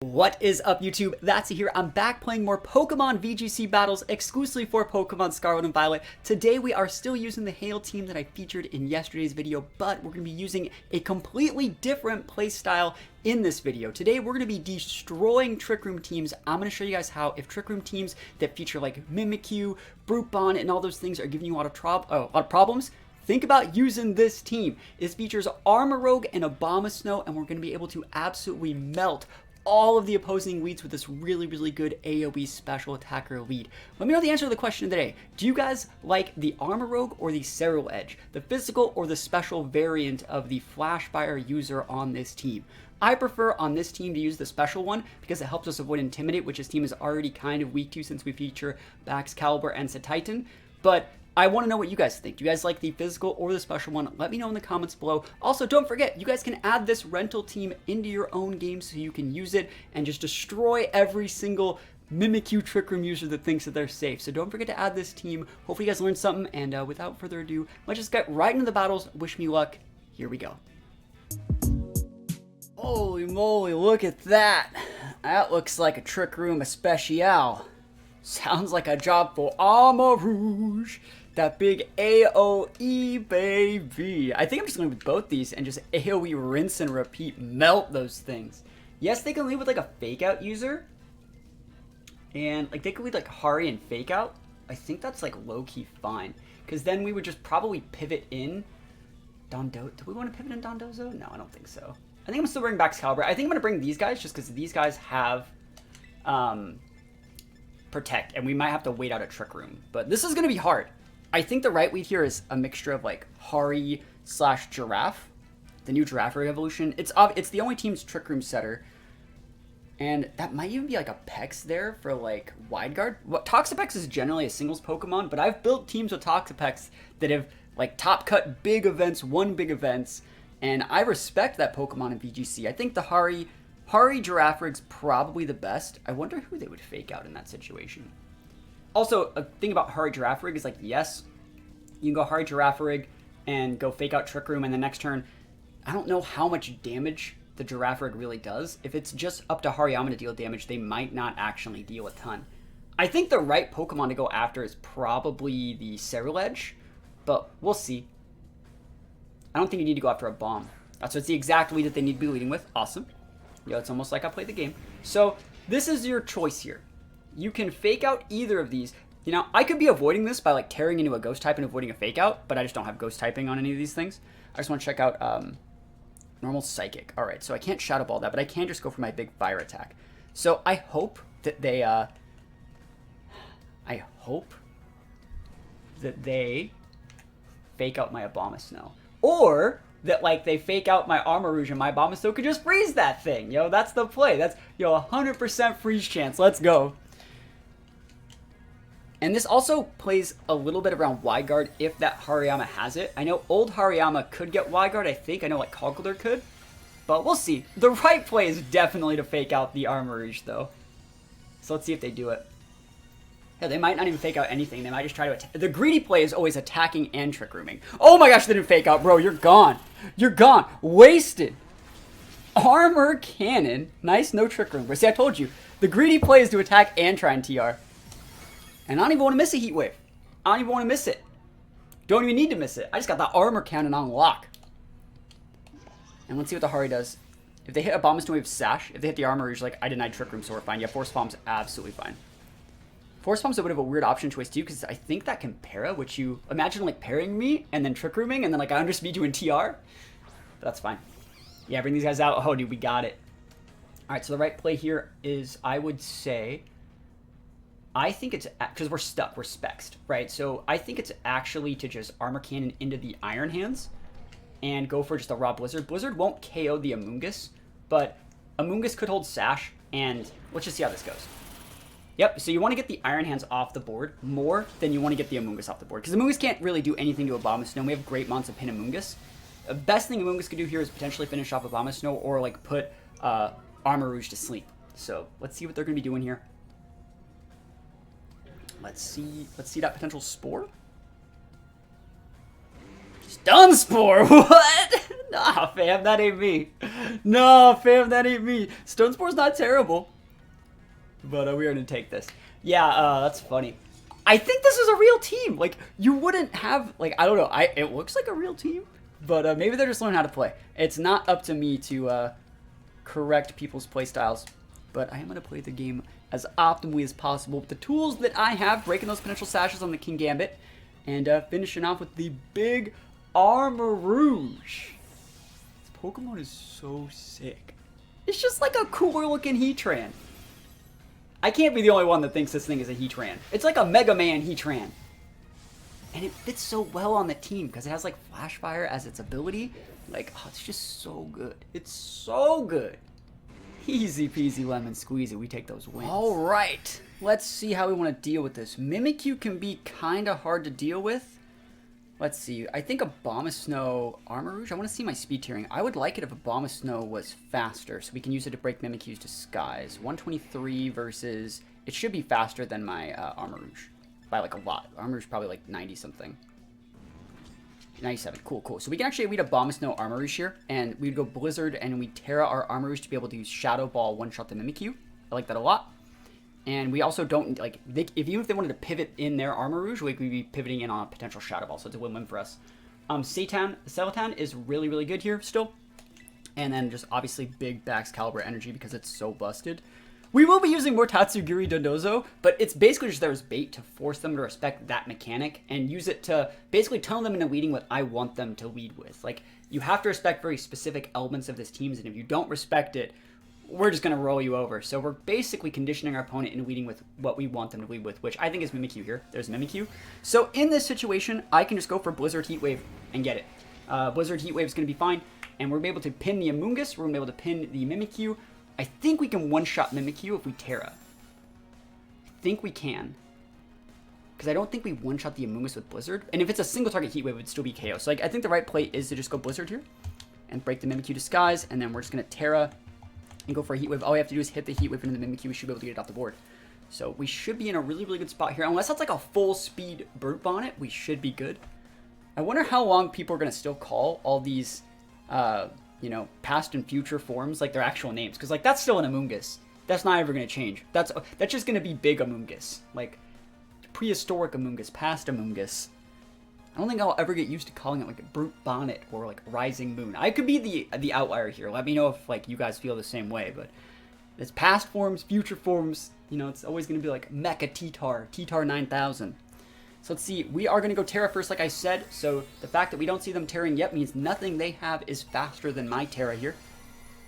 What is up, YouTube? That's here. I'm back playing more Pokemon VGC battles exclusively for Pokemon Scarlet and Violet. Today we are still using the Hail team that I featured in yesterday's video, but we're going to be using a completely different playstyle in this video. Today we're going to be destroying Trick Room teams. I'm going to show you guys how, if Trick Room teams that feature like Mimikyu, Brute and all those things are giving you a lot of problems, think about using this team. This features Armarouge and Abomasnow, and we're going to be able to absolutely melt all of the opposing leads with this really good AoE special attacker lead. Let me know the answer to the question today. Do you guys like the Armarouge or the Ceruledge, the physical or the special variant of the Flash Fire user on this team? I prefer on this team to use the special one because it helps us avoid Intimidate, which this team is already kind of weak to since we feature Baxcalibur and Tinkaton. But I want to know what you guys think. Do you guys like the physical or the special one? Let me know in the comments below. Also, don't forget, you guys can add this rental team into your own game so you can use it and just destroy every single Mimikyu Trick Room user that thinks that they're safe. So don't forget to add this team. Hopefully you guys learned something, and without further ado, let's just get right into the battles. Wish me luck. Here we go. Holy moly, look at that. That looks like a Trick Room Especial. Sounds like a job for Armarouge. That big AoE, baby. I think I'm just going with both these and just AoE rinse and repeat, melt those things. Yes, they can lead with like a fake out user. And like they could lead like Hari and fake out. I think that's like low-key fine. Because then we would just probably pivot in Dondozo. Do we want to pivot in Dondozo? No, I don't think so. I think I'm still bringing back Excalibur. I think I'm going to bring these guys just because these guys have Protect. And we might have to wait out a Trick Room. But this is going to be hard. I think the right lead here is a mixture of like Hari / Giraffe, the new Giraffe evolution. It's the only team's Trick Room setter, and that might even be like a Pex there for like wide guard. What THATSAplusONE is generally a singles Pokemon, but I've built teams with THATSAplusONE that have like top cut big events, won big events, and I respect that Pokemon in VGC. I think the Hari Giraffe rig's probably the best. I wonder who they would fake out in that situation. Also, a thing about Hari Giraffe Rig is like, yes, you can go Hari Giraffe Rig and go fake out Trick Room, and the next turn, I don't know how much damage the Giraffe Rig really does. If it's just up to Hariyama to deal damage, they might not actually deal a ton. I think the right Pokemon to go after is probably the Ceruledge, but we'll see. I don't think you need to go after a Bomb. That's the exact lead that they need to be leading with. Awesome. Yo, it's almost like I played the game. So this is your choice here. You can fake out either of these. You know, I could be avoiding this by like tearing into a ghost type and avoiding a fake out, but I just don't have ghost typing on any of these things. I just want to check out normal psychic. All right, so I can't shadow ball that, but I can just go for my big fire attack. So I hope that they fake out my Abomasnow, or that like they fake out my Armarouge and my Abomasnow could just freeze that thing. Yo, that's the play. That's 100% freeze chance. Let's go. And this also plays a little bit around wide guard if that Hariyama has it. I know old Hariyama could get wide guard, I think. I know like Kogler could. But we'll see. The right play is definitely to fake out the Armarouge though. So let's see if they do it. Yeah, they might not even fake out anything. They might just try to attack. The greedy play is always attacking and Trick Rooming. Oh my gosh, they didn't fake out, bro. You're gone. You're gone. Wasted. Armor Cannon. Nice, no Trick Room. But see, I told you. The greedy play is to attack and try and TR. And I don't even want to miss a Heat Wave. I don't even want to miss it. Don't even need to miss it. I just got the Armor Cannon on lock. And let's see what the Hari does. If they hit a Abomasnow, we have Sash. If they hit the Armarouge, like, I denied Trick Room, so we're fine. Yeah, Force Bomb's absolutely fine. Force Bomb's a bit of a weird option choice too, because I think that can para, which you imagine like parrying me and then Trick Rooming and then like I underspeed you in TR. But that's fine. Yeah, bring these guys out. Oh, dude, we got it. All right, so the right play here is, I would say, I think it's, because we're stuck, we're spexed, right? So I think it's actually to just Armor Cannon into the Iron Hands and go for just a raw Blizzard. Blizzard won't KO the Amungus, but Amungus could hold Sash, and let's just see how this goes. Yep, so you want to get the Iron Hands off the board more than you want to get the Amungus off the board. Because Amungus can't really do anything to Abomasnow. We have great mounts of pin Amungus. The best thing Amungus could do here is potentially finish off Abomasnow or like put Armarouge to sleep. So let's see what they're going to be doing here. Let's see that potential Spore. Stun Spore! What? Nah, fam, that ain't me. No, fam, that ain't me. Stone Spore's not terrible. But we are going to take this. Yeah, that's funny. I think this is a real team. Like, you wouldn't have, like, I don't know. It looks like a real team. But maybe they're just learning how to play. It's not up to me to correct people's play styles. But I am going to play the game as optimally as possible with the tools that I have. Breaking those potential sashes on the King Gambit. And finishing off with the big Armarouge. This Pokemon is so sick. It's just like a cooler looking Heatran. I can't be the only one that thinks this thing is a Heatran. It's like a Mega Man Heatran. And it fits so well on the team because it has like Flash Fire as its ability. Like, oh, it's just so good. It's so good. Easy peasy lemon squeezy. We take those wins. All right. Let's see how we want to deal with this. Mimikyu can be kind of hard to deal with. Let's see. I think Abomasnow Armarouge. I want to see my speed tiering. I would like it if Abomasnow was faster, so we can use it to break Mimikyu's disguise. 123 versus... It should be faster than my Armarouge. By like a lot. Armarouge probably like 90 something. 97. Cool, cool. So we can actually read Abomasnow Armarouge here, and we'd go Blizzard, and we Terra our Armarouge to be able to use Shadow Ball one-shot the Mimikyu. I like that a lot. And we also don't, like, even if they wanted to pivot in their Armarouge, like, we'd be pivoting in on a potential Shadow Ball, so it's a win-win for us. Ceruledge is really, really good here still. And then just obviously big Baxcalibur energy because it's so busted. We will be using more Tatsugiri Dondozo, but it's basically just there as bait to force them to respect that mechanic and use it to basically tunnel them into leading what I want them to lead with. Like, you have to respect very specific elements of this team, and if you don't respect it, we're just going to roll you over. So we're basically conditioning our opponent into leading with what we want them to lead with, which I think is Mimikyu here. There's Mimikyu. So in this situation, I can just go for Blizzard Heat Wave and get it. Blizzard Heat Wave is going to be fine, and we're going to be able to pin the Amungus. We're going to be able to pin the Mimikyu. I think we can one-shot Mimikyu if we Terra. I think we can. Because I don't think we one-shot the Amungus with Blizzard. And if it's a single target Heat Wave, it would still be KO. So like, I think the right play is to just go Blizzard here and break the Mimikyu disguise, and then we're just going to Terra and go for a Heat Wave. All we have to do is hit the Heat Wave into the Mimikyu. We should be able to get it off the board. So we should be in a really, really good spot here. Unless that's like a full speed Brute Bonnet, we should be good. I wonder how long people are going to still call all these, you know, past and future forms like their actual names. Because like that's still an Amungus. That's not ever going to change. That's just going to be big Amungus. Like prehistoric Amungus, past Amungus. I don't think I'll ever get used to calling it like a Brute Bonnet or like Rising Moon. I could be the outlier here. Let me know if like you guys feel the same way. But it's past forms, future forms. You know, it's always going to be like Mecha T-Tar 9000. So let's see. We are going to go Terra first, like I said. So the fact that we don't see them tearing yet means nothing they have is faster than my Terra here.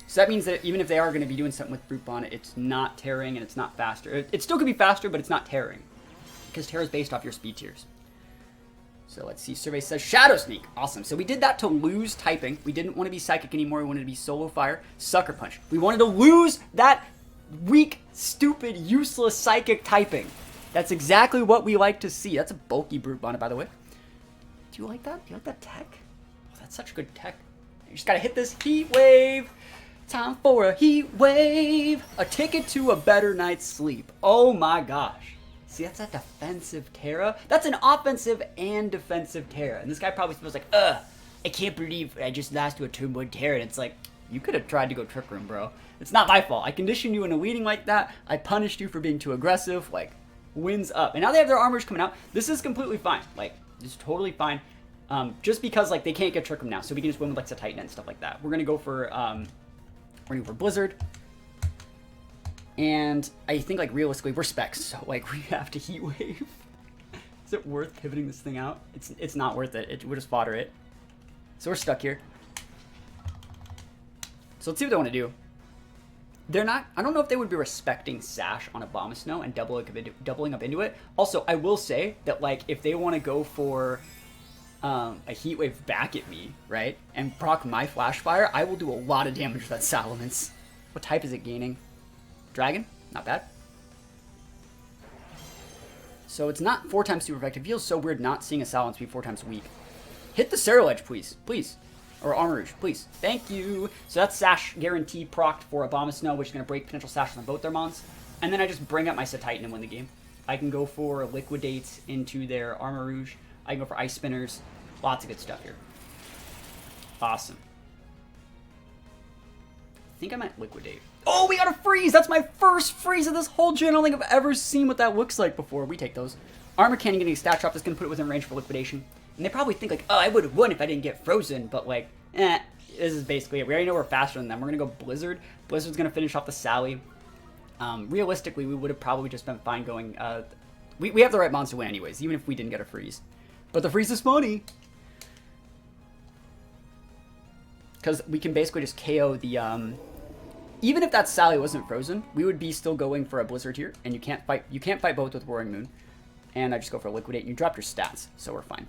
So that means that even if they are going to be doing something with Brute Bonnet, it's not tearing and it's not faster. It still could be faster, but it's not tearing. Because Terra is based off your speed tiers. So let's see, Survey says Shadow Sneak. Awesome. So we did that to lose typing. We didn't want to be Psychic anymore. We wanted to be Solo Fire. Sucker Punch. We wanted to lose that weak, stupid, useless Psychic typing. That's exactly what we like to see. That's a bulky Brute Bonnet, by the way. Do you like that? Do you like that tech? Oh, that's such good tech. You just gotta hit this Heat Wave. Time for a Heat Wave. A ticket to a better night's sleep. Oh my gosh. See, that's a defensive Terra. That's an offensive and defensive Terra. And this guy probably feels like, I can't believe I just lost to a turn 1 Terra. And it's like, you could have tried to go Trick Room, bro. It's not my fault. I conditioned you into leading like that. I punished you for being too aggressive. Like, wins up. And now they have their Armarouge coming out. This is completely fine. Like, it's totally fine. Just because, like, they can't get Trick Room now. So we can just win with, like, Titan and stuff like that. We're going to go for, Blizzard. And I think, like, realistically, we're Specs, so, like, we have to Heat Wave. Is it worth pivoting this thing out? It's not worth it. We'll just fodder it. So we're stuck here. So let's see what they want to do. They're not... I don't know if they would be respecting Sash on Abomasnow and doubling up into it. Also, I will say that, like, if they want to go for a Heat Wave back at me, right, and proc my Flash Fire, I will do a lot of damage with that Salamence. What type is it gaining? Dragon, not bad. So it's not 4 times super effective. It feels so weird not seeing a Salamence be 4 times weak. Hit the Ceruledge, please. Please. Or Armarouge, please. Thank you. So that's Sash guarantee procced for Abomasnow, which is going to break potential Sashes on both their mons. And then I just bring up my Titan and win the game. I can go for Liquidates into their Armarouge. I can go for Ice Spinners. Lots of good stuff here. Awesome. think I might liquidate. Oh, we got a freeze! That's my first freeze of this whole gen. I don't think I've ever seen what that looks like before. We take those. Armor Cannon getting a stat drop is going to put it within range for liquidation. And they probably think like, oh, I would have won if I didn't get frozen. But like, this is basically it. We already know we're faster than them. We're going to go Blizzard. Blizzard's going to finish off the Sally. Realistically, we would have probably just been fine going... we have the right monster win anyways, even if we didn't get a freeze. But the freeze is funny. Because we can basically just KO the... even if that Sally wasn't frozen, we would be still going for a Blizzard here. And you can't fight both with Roaring Moon. And I just go for a Liquidate, and you drop your stats, so we're fine.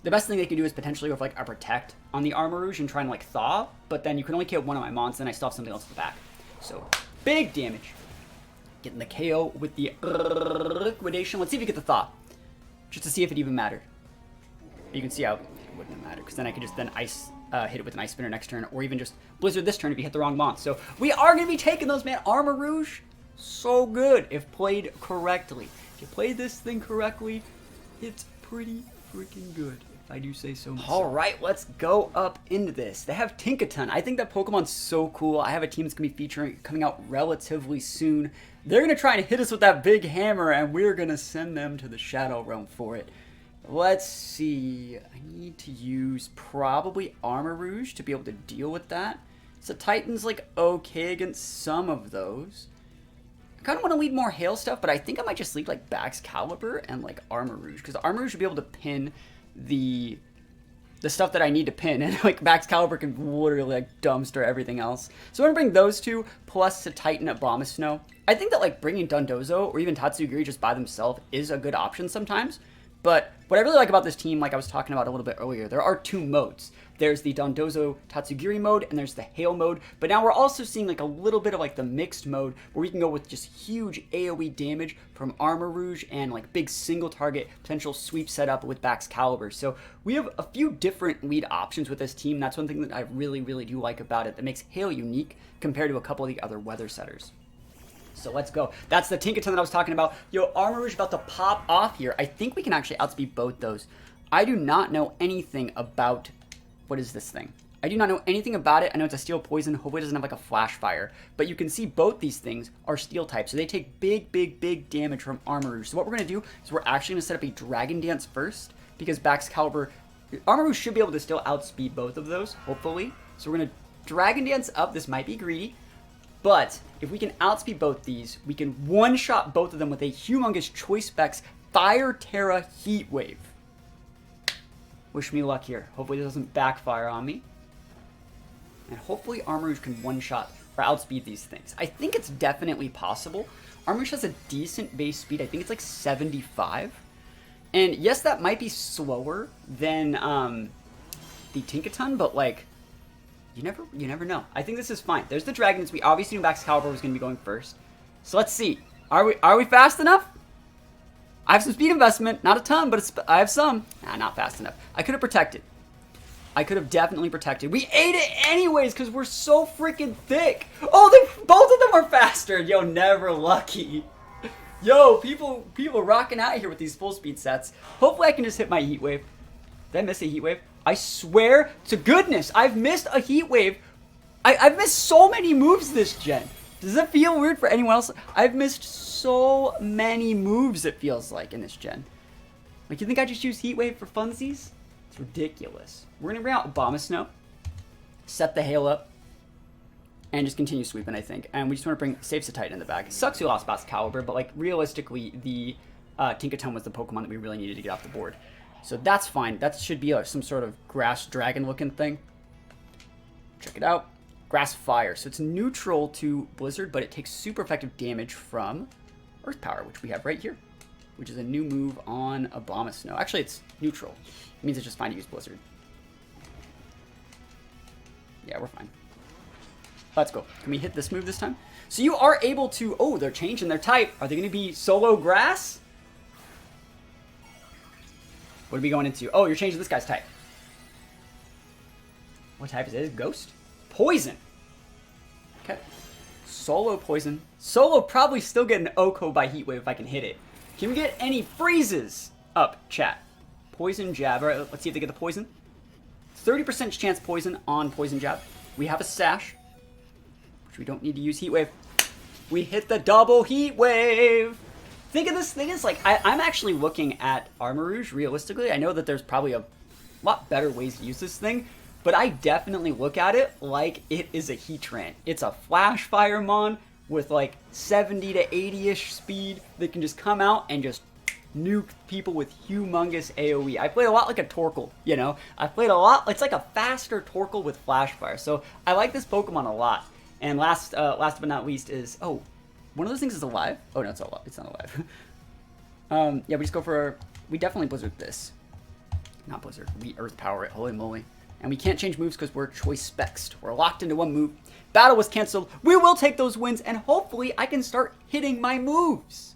The best thing they can do is potentially go for like a Protect on the Armarouge and try and like Thaw, but then you can only KO one of my mons, and I still have something else at the back. So, big damage. Getting the KO with the Liquidation. Let's see if you get the Thaw, just to see if it even mattered. You can see how it wouldn't have mattered, because then I could just then Ice hit it with an Ice Spinner next turn, or even just Blizzard this turn if you hit the wrong mon. So, we are going to be taking those, man. Armarouge, so good if played correctly. If you play this thing correctly, it's pretty freaking good, if I do say so myself. Alright, let's go up into this. They have Tinkaton. I think that Pokemon's so cool. I have a team that's going to be coming out relatively soon. They're going to try and hit us with that big hammer, and we're going to send them to the Shadow Realm for it. Let's see. I need to use probably Armarouge to be able to deal with that. So Titan's like okay against some of those. I kind of want to lead more Hail stuff, but I think I might just lead like Baxcalibur and like Armarouge, because Armarouge should be able to pin the stuff that I need to pin, and like Baxcalibur can literally like dumpster everything else. So I'm gonna bring those two plus to Titan Abomasnow. I think that like bringing Dondozo or even Tatsugiri just by themselves is a good option sometimes. But what I really like about this team, like I was talking about a little bit earlier, there are two modes. There's the Dondozo Tatsugiri mode, and there's the Hail mode. But now we're also seeing like a little bit of like the mixed mode, where we can go with just huge AoE damage from Armarouge and like big single target potential sweep setup with Baxcalibur. So we have a few different lead options with this team. That's one thing that I really, really do like about it that makes Hail unique compared to a couple of the other weather setters. So let's go. That's the Tinkaton that I was talking about. Yo, Armarouge about to pop off here. I think we can actually outspeed both those. I do not know anything about... What is this thing? I do not know anything about it. I know it's a Steel Poison. Hopefully it doesn't have like a Flash Fire. But you can see both these things are Steel type. So they take big, big, big damage from Armarouge. So what we're going to do is we're actually going to set up a Dragon Dance first. Because Baxcalibur... Armarouge should be able to still outspeed both of those, hopefully. So we're going to Dragon Dance up. This might be greedy. But if we can outspeed both these, we can one-shot both of them with a humongous Choice Specs Fire Terra Heat Wave. Wish me luck here. Hopefully this doesn't backfire on me. And hopefully Armarouge can one-shot or outspeed these things. I think it's definitely possible. Armarouge has a decent base speed. I think it's like 75. And yes, that might be slower than the Tinkaton, but like... You never know. I think this is fine. There's the Dragons. We obviously knew Baxcalibur was going to be going first. So let's see. Are we fast enough? I have some speed investment. Not a ton, but I have some. Nah, not fast enough. I could have protected. I could have definitely protected. We ate it anyways because we're so freaking thick. Oh, both of them are faster. Yo, never lucky. Yo, people rocking out here with these full speed sets. Hopefully I can just hit my Heat Wave. Did I miss a Heat Wave? I swear to goodness, I've missed a Heat Wave. I've missed so many moves this gen. Does it feel weird for anyone else? I've missed so many moves, it feels like, in this gen. Like, you think I just use Heat Wave for funsies? It's ridiculous. We're going to bring out Abomasnow, set the Hail up, and just continue sweeping, I think. And we just want to bring Saves the Titan in the back. It sucks we lost Baxcalibur, but, like, realistically, the Tinkaton was the Pokemon that we really needed to get off the board. So that's fine. That should be some sort of grass dragon looking thing. Check it out. Grass Fire. So it's neutral to Blizzard, but it takes super effective damage from Earth Power, which we have right here, which is a new move on Abomasnow. Actually, it's neutral. It means it's just fine to use Blizzard. Yeah, we're fine. Let's go. Can we hit this move this time? So you are able to... Oh, they're changing their type. Are they going to be solo grass? What are we going into? Oh, you're changing this guy's type. What type is it? Ghost? Poison. Okay. Solo poison. Solo probably still get an Oko by Heat Wave if I can hit it. Can we get any freezes up, chat? Poison Jab. All right, let's see if they get the poison. 30% chance poison on Poison Jab. We have a Sash. which we don't need to use Heat Wave. We hit the double Heat Wave. Think of this thing as like, I'm actually looking at Armarouge realistically. I know that there's probably a lot better ways to use this thing, but I definitely look at it like it is a Heatran. It's a Flash Firemon with like 70 to 80-ish speed that can just come out and just nuke people with humongous AoE. I played a lot like a Torkoal, you know? I played a lot, it's like a faster Torkoal with Flash Fire. So I like this Pokemon a lot. And last but not least is, oh, one of those things is alive? Oh no, it's not alive. It's not alive. Yeah, we just go for, we definitely Blizzard this. Not Blizzard, we Earth Power it, holy moly. And we can't change moves because we're choice spexed. We're locked into one move. Battle was canceled. We will take those wins, and hopefully I can start hitting my moves.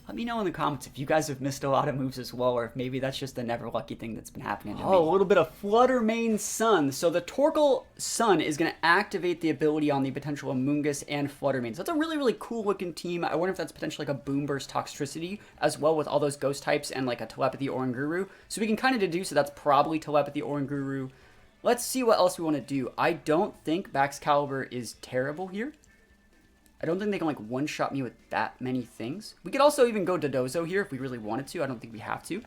Let me know in the comments if you guys have missed a lot of moves as well, or if maybe that's just a never lucky thing that's been happening to me. Oh, a little bit of Flutter Mane Sun. So the Torkoal Sun is going to activate the ability on the potential Amungus and Flutter Mane. So that's a really, really cool looking team. I wonder if that's potentially like a Boom Burst Toxtricity as well with all those ghost types and like a Telepathy Oranguru. So we can kind of deduce that that's probably Telepathy Oranguru. Let's see what else we want to do. I don't think Baxcalibur is terrible here. I don't think they can, like, one-shot me with that many things. We could also even go Dodozo here if we really wanted to. I don't think we have to.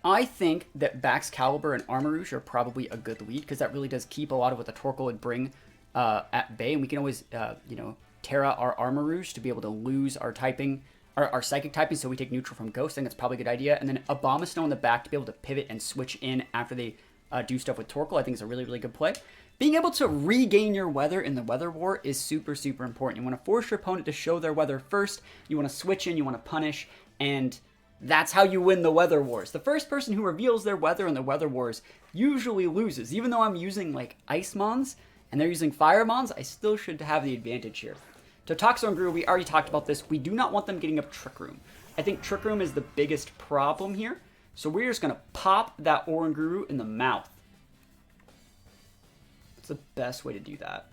I think that Baxcalibur and Armarouge are probably a good lead, because that really does keep a lot of what the Torkoal would bring at bay. And we can always, you know, Terra our Armarouge to be able to lose our typing, our Psychic typing, so we take neutral from Ghost. I think that's probably a good idea. And then Abomasnow in the back to be able to pivot and switch in after they do stuff with Torkoal, I think is a really, really good play. Being able to regain your weather in the weather war is super, super important. You want to force your opponent to show their weather first. You want to switch in, you want to punish, and that's how you win the weather wars. The first person who reveals their weather in the weather wars usually loses. Even though I'm using like Ice Mons and they're using Fire Mons, I still should have the advantage here. To Toxoranguru, we already talked about this. We do not want them getting up Trick Room. I think Trick Room is the biggest problem here. So we're just going to pop that Oranguru in the mouth. The best way to do that.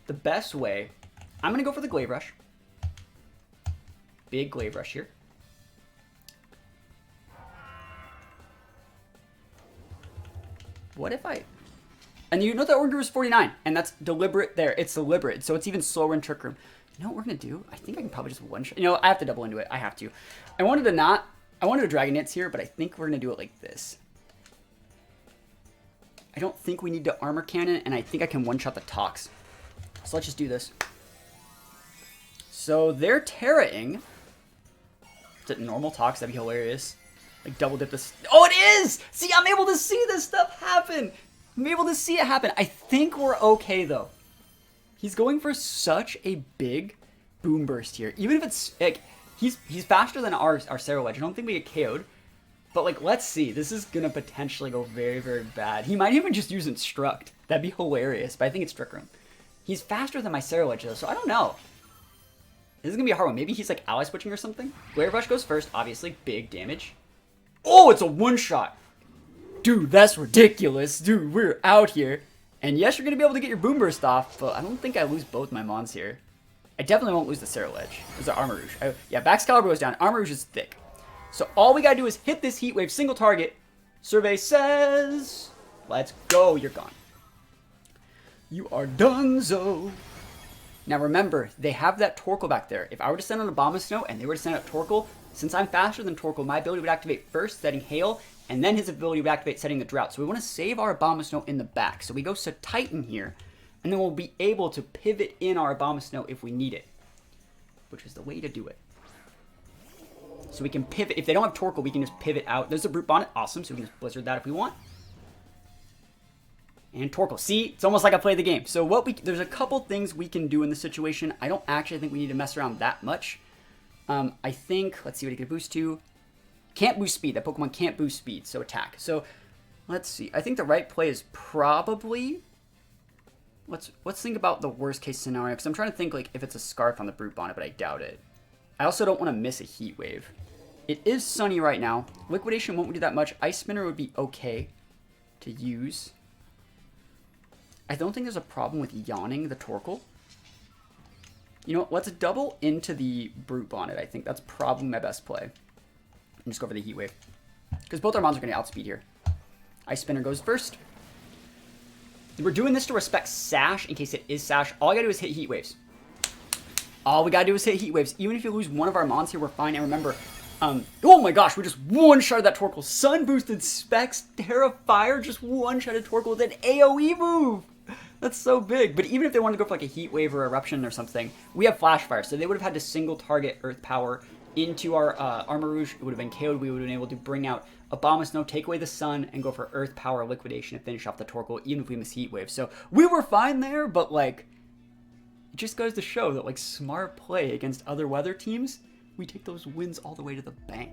The best way, I'm going to go for the Glaive Rush. Big Glaive Rush here. What if I... And you know that Oranguru is 49, and that's deliberate there. It's deliberate, so it's even slower in Trick Room. You know what we're going to do? I think I can probably just one-shot... You know, I have to double into it. I have to. I wanted to Dragon Knits here, but I think we're going to do it like this. I don't think we need to Armor Cannon, and I think I can one-shot the Tox. So let's just do this. So they're Terra-ing. Is it normal Tox? That'd be hilarious. Like double dip this. Oh, it is! See, I'm able to see this stuff happen. I'm able to see it happen. I think we're okay, though. He's going for such a big Boom Burst here. Even if it's, like, he's faster than our Ceruledge. I don't think we get KO'd. But, like, let's see. This is going to potentially go very, very bad. He might even just use Instruct. That'd be hilarious. But I think it's Trick Room. He's faster than my Ceruledge, though, so I don't know. This is going to be a hard one. Maybe he's, like, ally switching or something. Glaive Rush goes first. Obviously, big damage. Oh, it's a one-shot. Dude, that's ridiculous. Dude, we're out here. And yes, you're going to be able to get your Boom Burst off, but I don't think I lose both my Mons here. I definitely won't lose the Ceruledge. There's the Armarouge. Yeah, Baxcalibur goes down. Armarouge is thick. So all we gotta do is hit this Heat Wave, single target. Survey says, let's go, you're gone. You are donezo. Now remember, they have that Torkoal back there. If I were to send out Abomasnow and they were to send out Torkoal, since I'm faster than Torkoal, my ability would activate first, setting Hail, and then his ability would activate, setting the Drought. So we want to save our Abomasnow in the back. So we go to Titan here, and then we'll be able to pivot in our Abomasnow if we need it, which is the way to do it. So we can pivot. If they don't have Torkoal, we can just pivot out. There's a Brute Bonnet. Awesome. So we can just Blizzard that if we want. And Torkoal. See? It's almost like I played the game. So there's a couple things we can do in this situation. I don't actually think we need to mess around that much. I think, let's see what he can boost to. Can't boost speed. That Pokemon can't boost speed. So attack. So let's see. I think the right play is probably... Let's think about the worst case scenario. Because I'm trying to think like if it's a Scarf on the Brute Bonnet, but I doubt it. I also don't want to miss a Heat Wave. It is sunny right now. Liquidation won't do that much. Ice Spinner would be okay to use. I don't think there's a problem with yawning the Torkoal. You know what? Let's double into the Brute Bonnet. I think that's probably my best play. And just go for the Heat Wave. Because both our mons are going to outspeed here. Ice Spinner goes first. We're doing this to respect Sash in case it is Sash. All I gotta do is hit Heat Waves. All we gotta do is hit Heat Waves. Even if you lose one of our mons here, we're fine. And remember, oh my gosh, we just one-shotted that Torkoal. Sun-boosted Specs, Fire, just one-shotted Torkoal with an AoE move. That's so big. But even if they wanted to go for like a Heat Wave or Eruption or something, we have Flash Fire. So they would have had to single target Earth Power into our Armarouge. It would have been KO'd. We would have been able to bring out Abomasnow, take away the Sun, and go for Earth Power Liquidation and finish off the Torkoal, even if we miss Heat Wave. So we were fine there, but like, it just goes to show that like smart play against other weather teams, we take those wins all the way to the bank.